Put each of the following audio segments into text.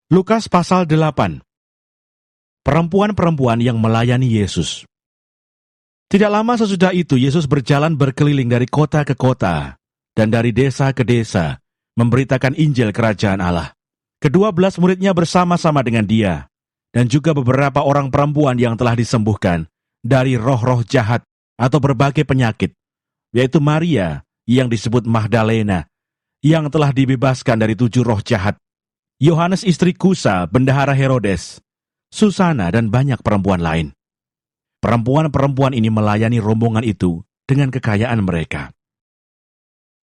Lukas pasal 8. Perempuan-perempuan yang melayani Yesus. Tidak lama sesudah itu Yesus berjalan berkeliling dari kota ke kota dan dari desa ke desa, memberitakan Injil Kerajaan Allah. Ke-12 muridnya bersama-sama dengan dia, dan juga beberapa orang perempuan yang telah disembuhkan dari roh-roh jahat atau berbagai penyakit, yaitu Maria yang disebut Magdalena, yang telah dibebaskan dari 7 roh jahat, Yohanes istri Kusa, bendahara Herodes, Susana, dan banyak perempuan lain. Perempuan-perempuan ini melayani rombongan itu dengan kekayaan mereka.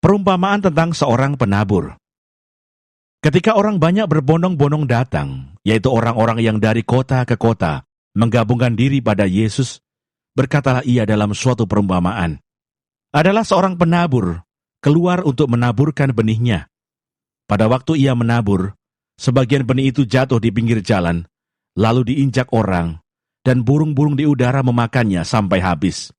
Perumpamaan tentang seorang penabur. Ketika orang banyak berbondong-bondong datang, yaitu orang-orang yang dari kota ke kota, menggabungkan diri pada Yesus, berkatalah ia dalam suatu perumpamaan. Adalah seorang penabur, keluar untuk menaburkan benihnya. Pada waktu ia menabur, sebagian benih itu jatuh di pinggir jalan, lalu diinjak orang, dan burung-burung di udara memakannya sampai habis.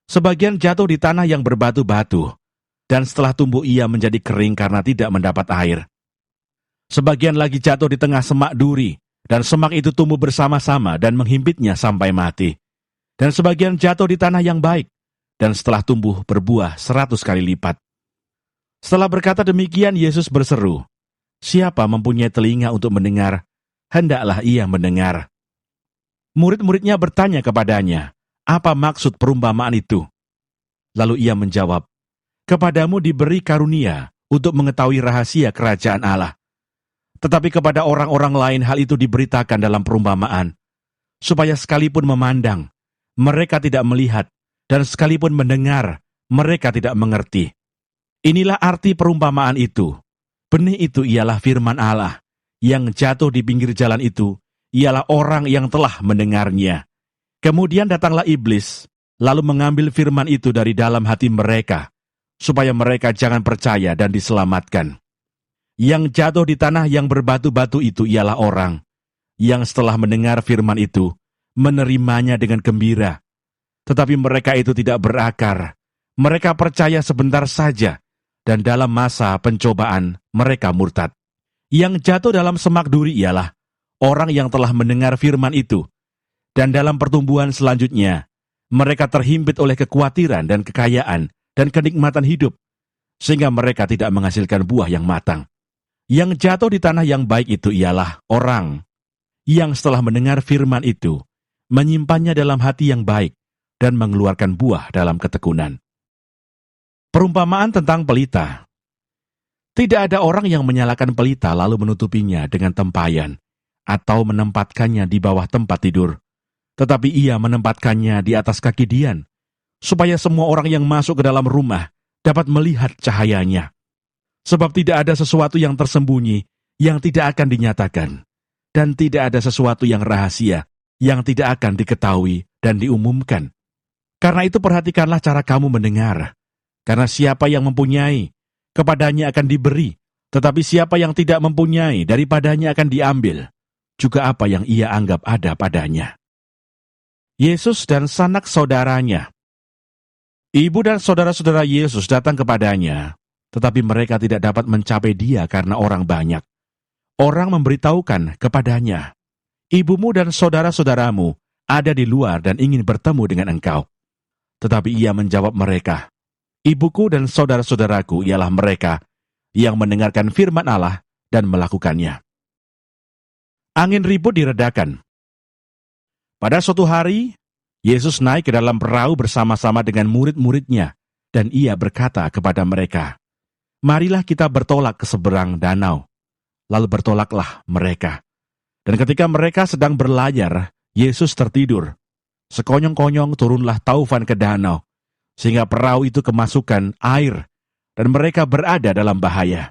Sebagian jatuh di tanah yang berbatu-batu, dan setelah tumbuh ia menjadi kering karena tidak mendapat air. Sebagian lagi jatuh di tengah semak duri, dan semak itu tumbuh bersama-sama dan menghimpitnya sampai mati. Dan sebagian jatuh di tanah yang baik, dan setelah tumbuh berbuah 100 kali lipat. Setelah berkata demikian, Yesus berseru, "Siapa mempunyai telinga untuk mendengar, hendaklah ia mendengar." Murid-muridnya bertanya kepadanya, "Apa maksud perumpamaan itu?" Lalu ia menjawab, "Kepadamu diberi karunia untuk mengetahui rahasia kerajaan Allah. Tetapi kepada orang-orang lain hal itu diberitakan dalam perumpamaan, supaya sekalipun memandang, mereka tidak melihat, dan sekalipun mendengar, mereka tidak mengerti." Inilah arti perumpamaan itu. Benih itu ialah firman Allah, yang jatuh di pinggir jalan itu ialah orang yang telah mendengarnya. Kemudian datanglah iblis, lalu mengambil firman itu dari dalam hati mereka, supaya mereka jangan percaya dan diselamatkan. Yang jatuh di tanah yang berbatu-batu itu ialah orang, yang setelah mendengar firman itu, menerimanya dengan gembira. Tetapi mereka itu tidak berakar, mereka percaya sebentar saja, dan dalam masa pencobaan mereka murtad. Yang jatuh dalam semak duri ialah orang yang telah mendengar firman itu, dan dalam pertumbuhan selanjutnya, mereka terhimpit oleh kekhawatiran dan kekayaan dan kenikmatan hidup, sehingga mereka tidak menghasilkan buah yang matang. Yang jatuh di tanah yang baik itu ialah orang yang setelah mendengar firman itu, menyimpannya dalam hati yang baik, dan mengeluarkan buah dalam ketekunan. Perumpamaan tentang pelita. Tidak ada orang yang menyalakan pelita lalu menutupinya dengan tempayan atau menempatkannya di bawah tempat tidur, tetapi ia menempatkannya di atas kaki dian, supaya semua orang yang masuk ke dalam rumah dapat melihat cahayanya. Sebab tidak ada sesuatu yang tersembunyi yang tidak akan dinyatakan, dan tidak ada sesuatu yang rahasia yang tidak akan diketahui dan diumumkan. Karena itu perhatikanlah cara kamu mendengar. Karena siapa yang mempunyai, kepadanya akan diberi, tetapi siapa yang tidak mempunyai, daripadanya akan diambil juga apa yang ia anggap ada padanya. Yesus dan sanak saudaranya. Ibu dan saudara-saudara Yesus datang kepadanya, tetapi mereka tidak dapat mencapai dia karena orang banyak. Orang memberitahukan kepadanya, "Ibumu dan saudara-saudaramu ada di luar dan ingin bertemu dengan engkau." Tetapi ia menjawab mereka, "Ibuku dan saudara-saudaraku ialah mereka yang mendengarkan firman Allah dan melakukannya." Angin ribut diredakan. Pada suatu hari, Yesus naik ke dalam perahu bersama-sama dengan murid-muridnya, dan ia berkata kepada mereka, "Marilah kita bertolak ke seberang danau." Lalu bertolaklah mereka. Dan ketika mereka sedang berlayar, Yesus tertidur. Sekonyong-konyong turunlah taufan ke danau, sehingga perahu itu kemasukan air, dan mereka berada dalam bahaya.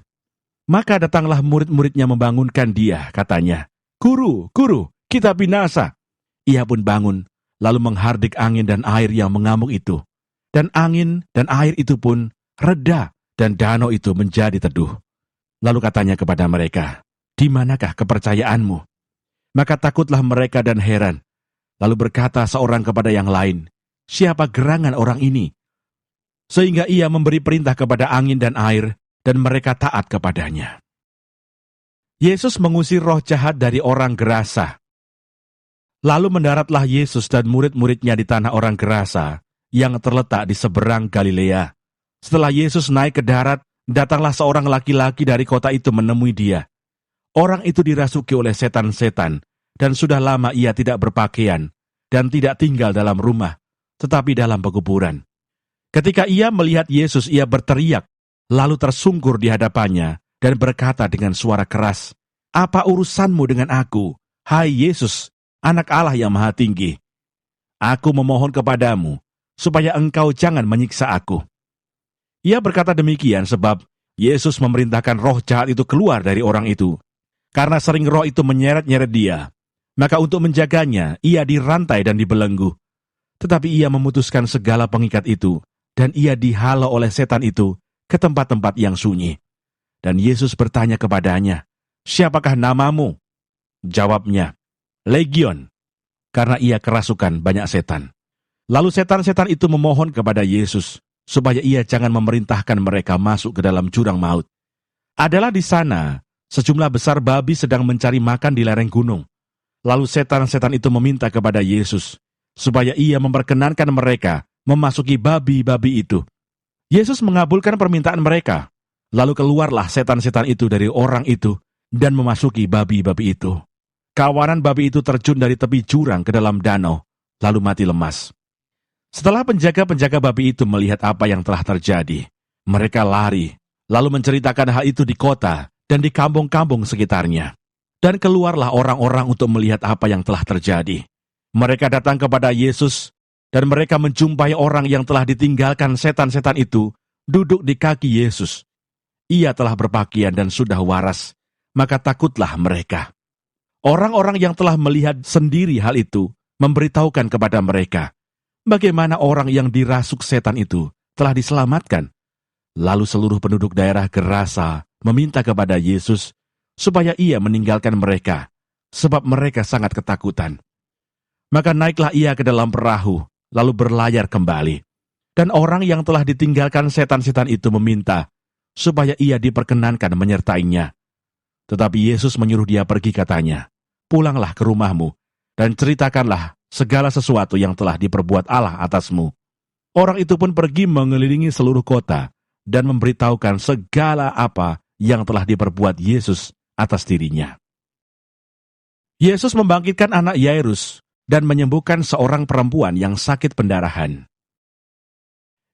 Maka datanglah murid-muridnya membangunkan dia, katanya, "Guru, guru, kita binasa." Ia pun bangun, lalu menghardik angin dan air yang mengamuk itu. Dan angin dan air itu pun reda, dan danau itu menjadi teduh. Lalu katanya kepada mereka, "Di manakah kepercayaanmu?" Maka takutlah mereka dan heran. Lalu berkata seorang kepada yang lain, "Siapa gerangan orang ini?" Sehingga ia memberi perintah kepada angin dan air, dan mereka taat kepadanya. Yesus mengusir roh jahat dari orang Gerasa. Lalu mendaratlah Yesus dan murid-muridnya di tanah orang Gerasa yang terletak di seberang Galilea. Setelah Yesus naik ke darat, datanglah seorang laki-laki dari kota itu menemui dia. Orang itu dirasuki oleh setan-setan, dan sudah lama ia tidak berpakaian, dan tidak tinggal dalam rumah, tetapi dalam pekuburan. Ketika ia melihat Yesus, ia berteriak, lalu tersungkur di hadapannya, dan berkata dengan suara keras, "Apa urusanmu dengan aku, hai Yesus, Anak Allah yang Maha Tinggi? Aku memohon kepadamu, supaya engkau jangan menyiksa aku." Ia berkata demikian sebab Yesus memerintahkan roh jahat itu keluar dari orang itu. Karena sering roh itu menyeret-nyeret dia, maka untuk menjaganya, ia dirantai dan dibelenggu. Tetapi ia memutuskan segala pengikat itu, dan ia dihalau oleh setan itu ke tempat-tempat yang sunyi. Dan Yesus bertanya kepadanya, "Siapakah namamu?" Jawabnya, "Legion," karena ia kerasukan banyak setan. Lalu setan-setan itu memohon kepada Yesus, supaya ia jangan memerintahkan mereka masuk ke dalam jurang maut. Adalah di sana, sejumlah besar babi sedang mencari makan di lereng gunung. Lalu setan-setan itu meminta kepada Yesus, supaya ia memperkenankan mereka memasuki babi-babi itu. Yesus mengabulkan permintaan mereka. Lalu keluarlah setan-setan itu dari orang itu dan memasuki babi-babi itu. Kawanan babi itu terjun dari tepi jurang ke dalam danau, lalu mati lemas. Setelah penjaga-penjaga babi itu melihat apa yang telah terjadi, mereka lari, lalu menceritakan hal itu di kota dan di kampung-kampung sekitarnya. Dan keluarlah orang-orang untuk melihat apa yang telah terjadi. Mereka datang kepada Yesus, dan mereka menjumpai orang yang telah ditinggalkan setan-setan itu duduk di kaki Yesus. Ia telah berpakaian dan sudah waras, maka takutlah mereka. Orang-orang yang telah melihat sendiri hal itu memberitahukan kepada mereka bagaimana orang yang dirasuk setan itu telah diselamatkan. Lalu seluruh penduduk daerah Gerasa meminta kepada Yesus supaya ia meninggalkan mereka, sebab mereka sangat ketakutan. Maka naiklah ia ke dalam perahu, lalu berlayar kembali. Dan orang yang telah ditinggalkan setan-setan itu meminta supaya ia diperkenankan menyertainya. Tetapi Yesus menyuruh dia pergi, katanya, "Pulanglah ke rumahmu, dan ceritakanlah segala sesuatu yang telah diperbuat Allah atasmu." Orang itu pun pergi mengelilingi seluruh kota, dan memberitahukan segala apa yang telah diperbuat Yesus atas dirinya. Yesus membangkitkan anak Yairus, dan menyembuhkan seorang perempuan yang sakit pendarahan.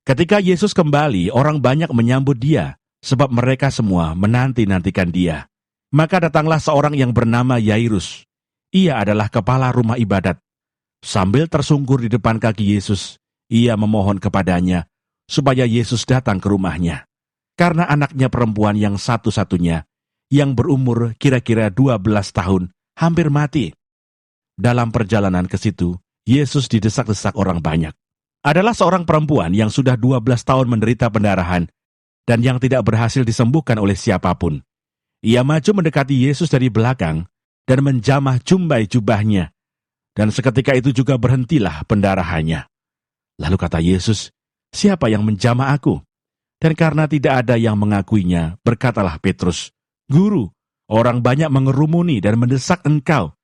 Ketika Yesus kembali, orang banyak menyambut dia, sebab mereka semua menanti-nantikan dia. Maka datanglah seorang yang bernama Yairus. Ia adalah kepala rumah ibadat. Sambil tersungkur di depan kaki Yesus, ia memohon kepadanya, supaya Yesus datang ke rumahnya. Karena anaknya perempuan yang satu-satunya, yang berumur kira-kira 12 tahun, hampir mati. Dalam perjalanan ke situ, Yesus didesak-desak orang banyak. Adalah seorang perempuan yang sudah 12 tahun menderita pendarahan dan yang tidak berhasil disembuhkan oleh siapapun. Ia maju mendekati Yesus dari belakang dan menjamah jumbai jubahnya. Dan seketika itu juga berhentilah pendarahannya. Lalu kata Yesus, "Siapa yang menjamah aku?" Dan karena tidak ada yang mengakuinya, berkatalah Petrus, "Guru, orang banyak mengerumuni dan mendesak engkau."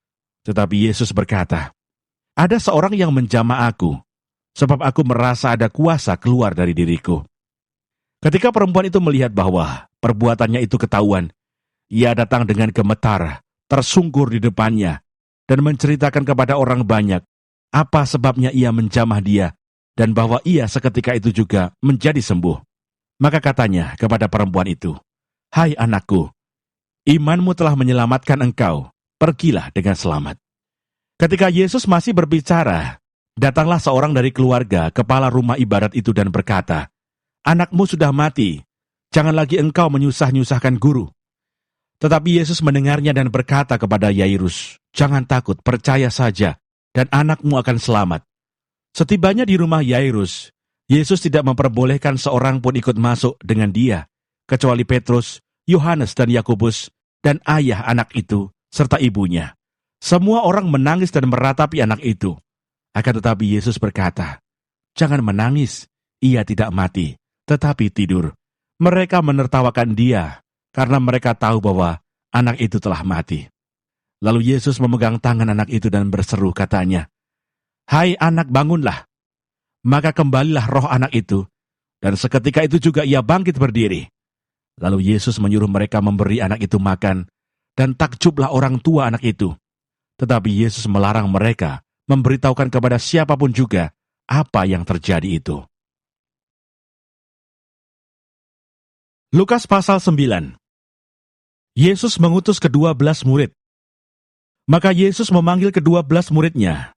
Tetapi Yesus berkata, "Ada seorang yang menjamah aku, sebab aku merasa ada kuasa keluar dari diriku." Ketika perempuan itu melihat bahwa perbuatannya itu ketahuan, ia datang dengan gemetar, tersungkur di depannya, dan menceritakan kepada orang banyak apa sebabnya ia menjamah dia, dan bahwa ia seketika itu juga menjadi sembuh. Maka katanya kepada perempuan itu, "Hai anakku, imanmu telah menyelamatkan engkau. Pergilah dengan selamat." Ketika Yesus masih berbicara, datanglah seorang dari keluarga kepala rumah ibadat itu dan berkata, "Anakmu sudah mati, jangan lagi engkau menyusah-nyusahkan guru." Tetapi Yesus mendengarnya dan berkata kepada Yairus, "Jangan takut, percaya saja, dan anakmu akan selamat." Setibanya di rumah Yairus, Yesus tidak memperbolehkan seorang pun ikut masuk dengan dia, kecuali Petrus, Yohanes dan Yakobus, dan ayah anak itu, serta ibunya. Semua orang menangis dan meratapi anak itu. Akan tetapi Yesus berkata, "Jangan menangis, ia tidak mati, tetapi tidur." Mereka menertawakan dia, karena mereka tahu bahwa anak itu telah mati. Lalu Yesus memegang tangan anak itu dan berseru katanya, "Hai anak, bangunlah." Maka kembalilah roh anak itu, dan seketika itu juga ia bangkit berdiri. Lalu Yesus menyuruh mereka memberi anak itu makan, dan takjublah orang tua anak itu. Tetapi Yesus melarang mereka memberitahukan kepada siapapun juga apa yang terjadi itu. Lukas pasal 9. Yesus mengutus ke-12 murid. Maka Yesus memanggil ke-12 muridnya,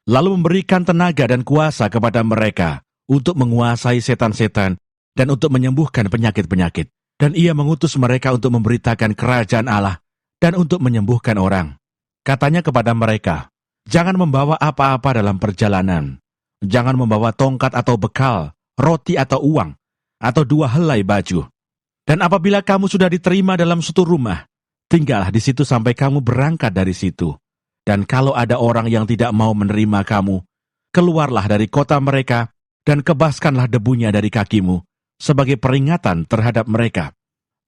lalu memberikan tenaga dan kuasa kepada mereka untuk menguasai setan-setan dan untuk menyembuhkan penyakit-penyakit. Dan ia mengutus mereka untuk memberitakan kerajaan Allah dan untuk menyembuhkan orang. Katanya kepada mereka, "Jangan membawa apa-apa dalam perjalanan. Jangan membawa tongkat atau bekal, roti atau uang, atau 2 helai baju. Dan apabila kamu sudah diterima dalam suatu rumah, tinggallah di situ sampai kamu berangkat dari situ. Dan kalau ada orang yang tidak mau menerima kamu, keluarlah dari kota mereka dan kebaskanlah debunya dari kakimu sebagai peringatan terhadap mereka.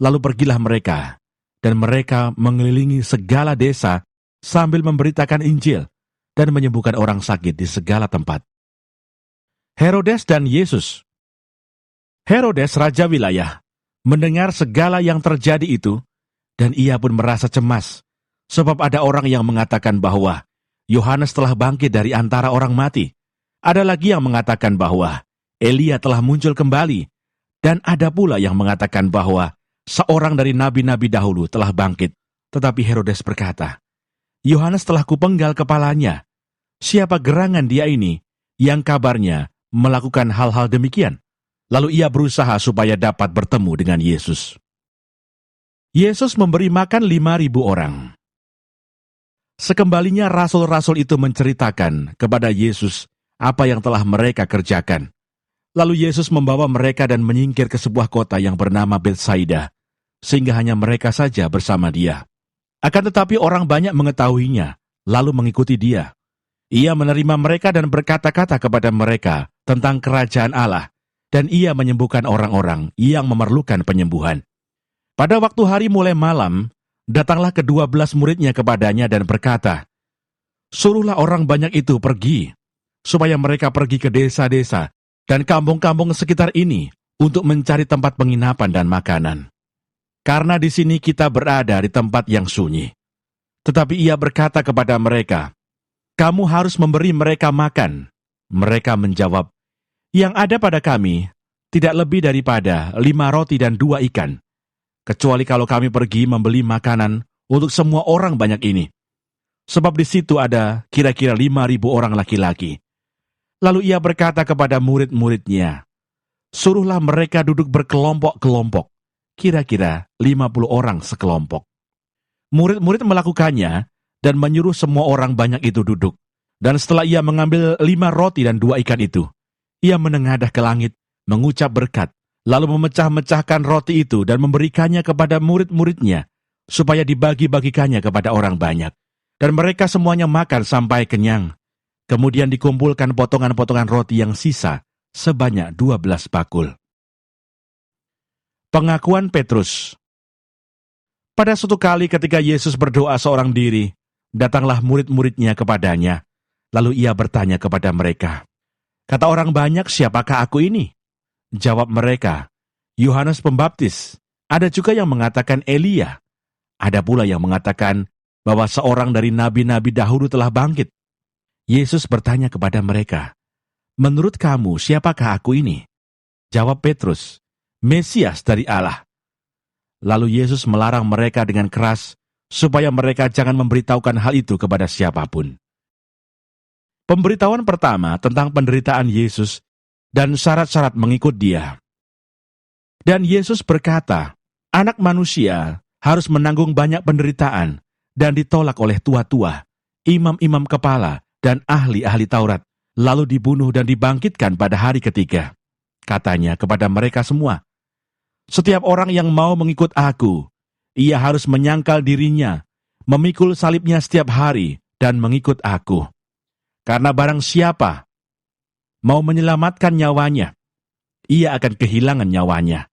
Lalu pergilah mereka, dan mereka mengelilingi segala desa sambil memberitakan Injil dan menyembuhkan orang sakit di segala tempat." Herodes dan Yesus. Herodes, raja wilayah, mendengar segala yang terjadi itu, dan ia pun merasa cemas, sebab ada orang yang mengatakan bahwa Yohanes telah bangkit dari antara orang mati. Ada lagi yang mengatakan bahwa Elia telah muncul kembali, dan ada pula yang mengatakan bahwa seorang dari nabi-nabi dahulu telah bangkit. Tetapi Herodes berkata, "Yohanes telah kupenggal kepalanya. Siapa gerangan dia ini yang kabarnya melakukan hal-hal demikian?" Lalu ia berusaha supaya dapat bertemu dengan Yesus. Yesus memberi makan 5.000 orang. Sekembalinya rasul-rasul itu menceritakan kepada Yesus apa yang telah mereka kerjakan. Lalu Yesus membawa mereka dan menyingkir ke sebuah kota yang bernama Betsaida, sehingga hanya mereka saja bersama dia. Akan tetapi orang banyak mengetahuinya, lalu mengikuti dia. Ia menerima mereka dan berkata-kata kepada mereka tentang kerajaan Allah, dan ia menyembuhkan orang-orang yang memerlukan penyembuhan. Pada waktu hari mulai malam, datanglah ke-12 muridnya kepadanya dan berkata, "Suruhlah orang banyak itu pergi, supaya mereka pergi ke desa-desa dan kampung-kampung sekitar ini untuk mencari tempat penginapan dan makanan. Karena di sini kita berada di tempat yang sunyi." Tetapi ia berkata kepada mereka, "Kamu harus memberi mereka makan." Mereka menjawab, "Yang ada pada kami tidak lebih daripada 5 roti dan 2 ikan, kecuali kalau kami pergi membeli makanan untuk semua orang banyak ini. Sebab di situ ada kira-kira 5.000 orang laki-laki." Lalu ia berkata kepada murid-muridnya, "Suruhlah mereka duduk berkelompok-kelompok, kira-kira 50 orang sekelompok." Murid-murid melakukannya dan menyuruh semua orang banyak itu duduk. Dan setelah ia mengambil 5 roti dan 2 ikan itu, ia menengadah ke langit, mengucap berkat, lalu memecah-mecahkan roti itu dan memberikannya kepada murid-muridnya, supaya dibagi-bagikannya kepada orang banyak. Dan mereka semuanya makan sampai kenyang. Kemudian dikumpulkan potongan-potongan roti yang sisa sebanyak 12 bakul. Pengakuan Petrus. Pada suatu kali ketika Yesus berdoa seorang diri, datanglah murid-muridnya kepadanya. Lalu ia bertanya kepada mereka, "Kata orang banyak, siapakah aku ini?" Jawab mereka, "Yohanes Pembaptis. Ada juga yang mengatakan Elia. Ada pula yang mengatakan bahwa seorang dari nabi-nabi dahulu telah bangkit." Yesus bertanya kepada mereka, "Menurut kamu, siapakah aku ini?" Jawab Petrus, "Mesias dari Allah." Lalu Yesus melarang mereka dengan keras, supaya mereka jangan memberitahukan hal itu kepada siapapun. Pemberitahuan pertama tentang penderitaan Yesus dan syarat-syarat mengikut Dia. Dan Yesus berkata, Anak manusia harus menanggung banyak penderitaan dan ditolak oleh tua-tua, imam-imam kepala, dan ahli-ahli Taurat, lalu dibunuh dan dibangkitkan pada hari ketiga. Katanya kepada mereka semua, "Setiap orang yang mau mengikut aku, ia harus menyangkal dirinya, memikul salibnya setiap hari, dan mengikut aku. Karena barang siapa mau menyelamatkan nyawanya, ia akan kehilangan nyawanya.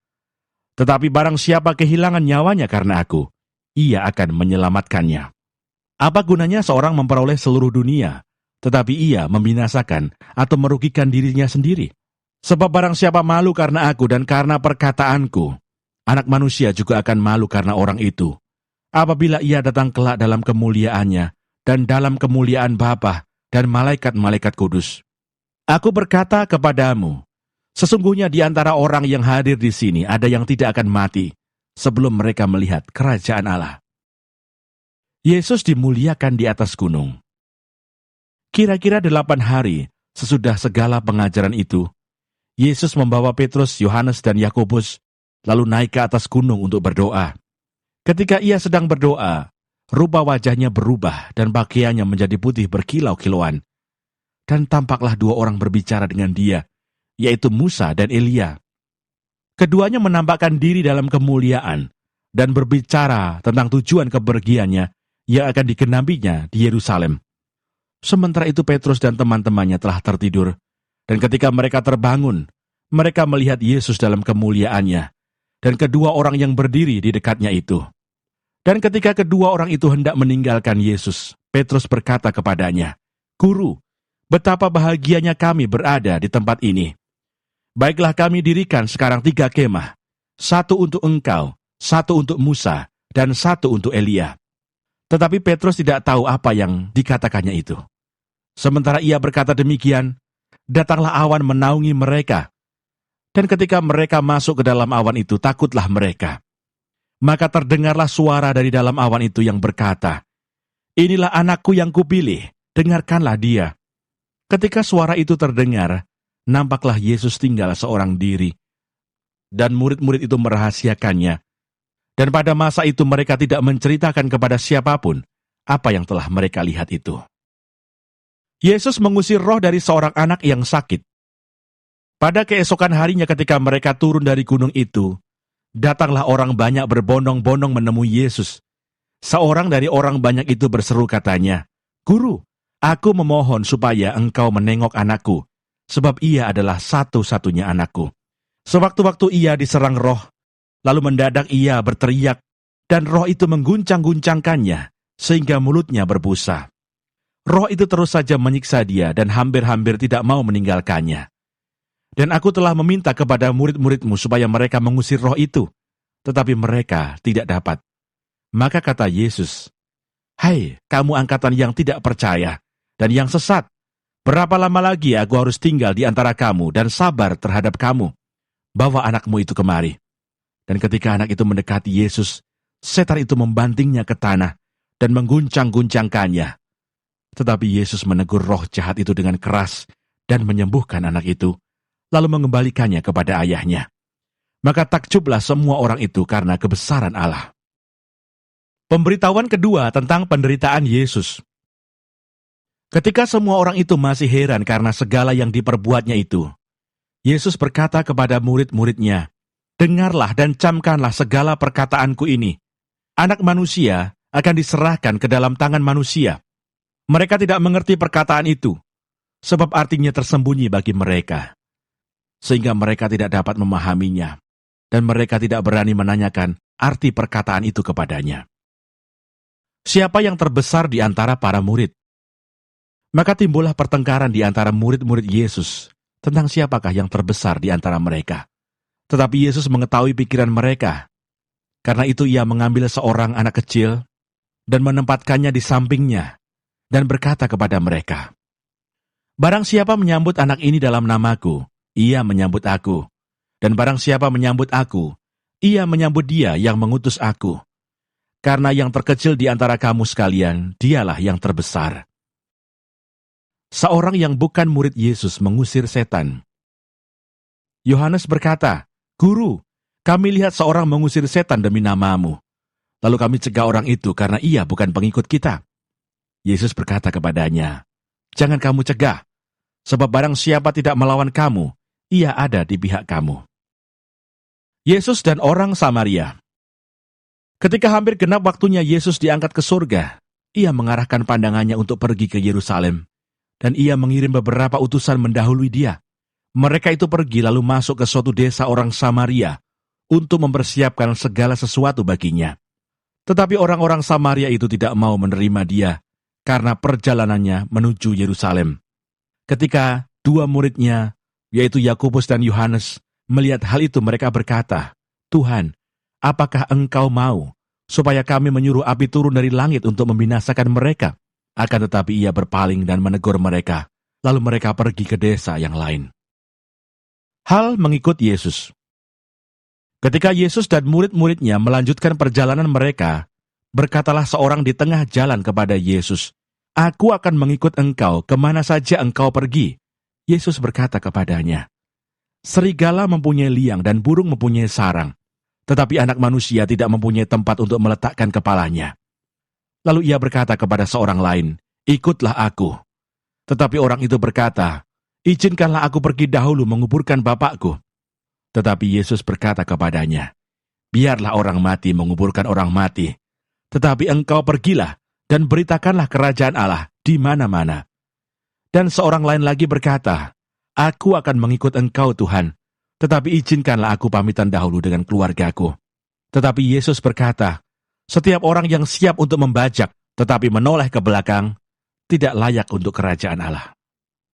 Tetapi barang siapa kehilangan nyawanya karena aku, ia akan menyelamatkannya. Apa gunanya seorang memperoleh seluruh dunia, tetapi ia membinasakan atau merugikan dirinya sendiri? Sebab barang siapa malu karena aku dan karena perkataanku, Anak Manusia juga akan malu karena orang itu, apabila ia datang kelak dalam kemuliaannya dan dalam kemuliaan Bapa dan malaikat-malaikat kudus. Aku berkata kepadamu, sesungguhnya di antara orang yang hadir di sini ada yang tidak akan mati sebelum mereka melihat kerajaan Allah. Yesus dimuliakan di atas gunung. Kira-kira 8 hari sesudah segala pengajaran itu, Yesus membawa Petrus, Yohanes, dan Yakobus lalu naik ke atas gunung untuk berdoa. Ketika ia sedang berdoa, rupa wajahnya berubah dan pakaiannya menjadi putih berkilau-kilauan. Dan tampaklah 2 orang berbicara dengan dia, yaitu Musa dan Elia. Keduanya menampakkan diri dalam kemuliaan dan berbicara tentang tujuan kepergiannya yang akan digenapinya di Yerusalem. Sementara itu Petrus dan teman-temannya telah tertidur, dan ketika mereka terbangun, mereka melihat Yesus dalam kemuliaannya, dan kedua orang yang berdiri di dekatnya itu. Dan ketika kedua orang itu hendak meninggalkan Yesus, Petrus berkata kepadanya, "Guru, betapa bahagianya kami berada di tempat ini. Baiklah kami dirikan sekarang 3 kemah, 1 untuk engkau, 1 untuk Musa, dan 1 untuk Elia." Tetapi Petrus tidak tahu apa yang dikatakannya itu. Sementara ia berkata demikian, datanglah awan menaungi mereka. Dan ketika mereka masuk ke dalam awan itu, takutlah mereka. Maka terdengarlah suara dari dalam awan itu yang berkata, "Inilah anakku yang kupilih, dengarkanlah dia." Ketika suara itu terdengar, nampaklah Yesus tinggal seorang diri, dan murid-murid itu merahasiakannya. Dan pada masa itu mereka tidak menceritakan kepada siapapun apa yang telah mereka lihat itu. Yesus mengusir roh dari seorang anak yang sakit. Pada keesokan harinya ketika mereka turun dari gunung itu, datanglah orang banyak berbondong-bondong menemui Yesus. Seorang dari orang banyak itu berseru katanya, "Guru, aku memohon supaya engkau menengok anakku, sebab ia adalah satu-satunya anakku. Sewaktu-waktu ia diserang roh, lalu mendadak ia berteriak, dan roh itu mengguncang-guncangkannya, sehingga mulutnya berbusa. Roh itu terus saja menyiksa dia dan hampir-hampir tidak mau meninggalkannya. Dan aku telah meminta kepada murid-muridmu supaya mereka mengusir roh itu, tetapi mereka tidak dapat." Maka kata Yesus, "Hai, kamu angkatan yang tidak percaya dan yang sesat, berapa lama lagi aku harus tinggal di antara kamu dan sabar terhadap kamu? Bawa anakmu itu kemari." Dan ketika anak itu mendekati Yesus, setan itu membantingnya ke tanah dan mengguncang-guncangkannya. Tetapi Yesus menegur roh jahat itu dengan keras dan menyembuhkan anak itu, lalu mengembalikannya kepada ayahnya. Maka takjublah semua orang itu karena kebesaran Allah. Pemberitahuan kedua tentang penderitaan Yesus. Ketika semua orang itu masih heran karena segala yang diperbuatnya itu, Yesus berkata kepada murid-muridnya, "Dengarlah dan camkanlah segala perkataanku ini. Anak Manusia akan diserahkan ke dalam tangan manusia." Mereka tidak mengerti perkataan itu, sebab artinya tersembunyi bagi mereka, sehingga mereka tidak dapat memahaminya, dan mereka tidak berani menanyakan arti perkataan itu kepadanya. Siapa yang terbesar di antara para murid? Maka timbullah pertengkaran di antara murid-murid Yesus tentang siapakah yang terbesar di antara mereka. Tetapi Yesus mengetahui pikiran mereka. Karena itu ia mengambil seorang anak kecil dan menempatkannya di sampingnya dan berkata kepada mereka, "Barang siapa menyambut anak ini dalam namaku, ia menyambut aku. Dan barang siapa menyambut aku, ia menyambut dia yang mengutus aku. Karena yang terkecil di antara kamu sekalian, dialah yang terbesar." Seorang yang bukan murid Yesus mengusir setan. Yohanes berkata, "Guru, kami lihat seorang mengusir setan demi namamu. Lalu kami cegah orang itu karena ia bukan pengikut kita." Yesus berkata kepadanya, "Jangan kamu cegah, sebab barang siapa tidak melawan kamu, ia ada di pihak kamu." Yesus dan orang Samaria. Ketika hampir genap waktunya Yesus diangkat ke surga, ia mengarahkan pandangannya untuk pergi ke Yerusalem, dan ia mengirim beberapa utusan mendahului dia. Mereka itu pergi lalu masuk ke suatu desa orang Samaria untuk mempersiapkan segala sesuatu baginya. Tetapi orang-orang Samaria itu tidak mau menerima dia karena perjalanannya menuju Yerusalem. Ketika dua muridnya, yaitu Yakobus dan Yohanes, melihat hal itu mereka berkata, "Tuhan, apakah Engkau mau supaya kami menyuruh api turun dari langit untuk membinasakan mereka?" Akan tetapi ia berpaling dan menegur mereka, lalu mereka pergi ke desa yang lain. Hal mengikut Yesus. Ketika Yesus dan murid-muridnya melanjutkan perjalanan mereka, berkatalah seorang di tengah jalan kepada Yesus, "Aku akan mengikut Engkau kemana saja Engkau pergi." Yesus berkata kepadanya, "Serigala mempunyai liang dan burung mempunyai sarang, tetapi Anak Manusia tidak mempunyai tempat untuk meletakkan kepalanya." Lalu ia berkata kepada seorang lain, "Ikutlah aku." Tetapi orang itu berkata, "Izinkanlah aku pergi dahulu menguburkan Bapakku." Tetapi Yesus berkata kepadanya, "Biarlah orang mati menguburkan orang mati, tetapi engkau pergilah dan beritakanlah kerajaan Allah di mana-mana." Dan seorang lain lagi berkata, "Aku akan mengikut engkau Tuhan, tetapi izinkanlah aku pamitan dahulu dengan keluargaku." Tetapi Yesus berkata, "Setiap orang yang siap untuk membajak, tetapi menoleh ke belakang, tidak layak untuk kerajaan Allah."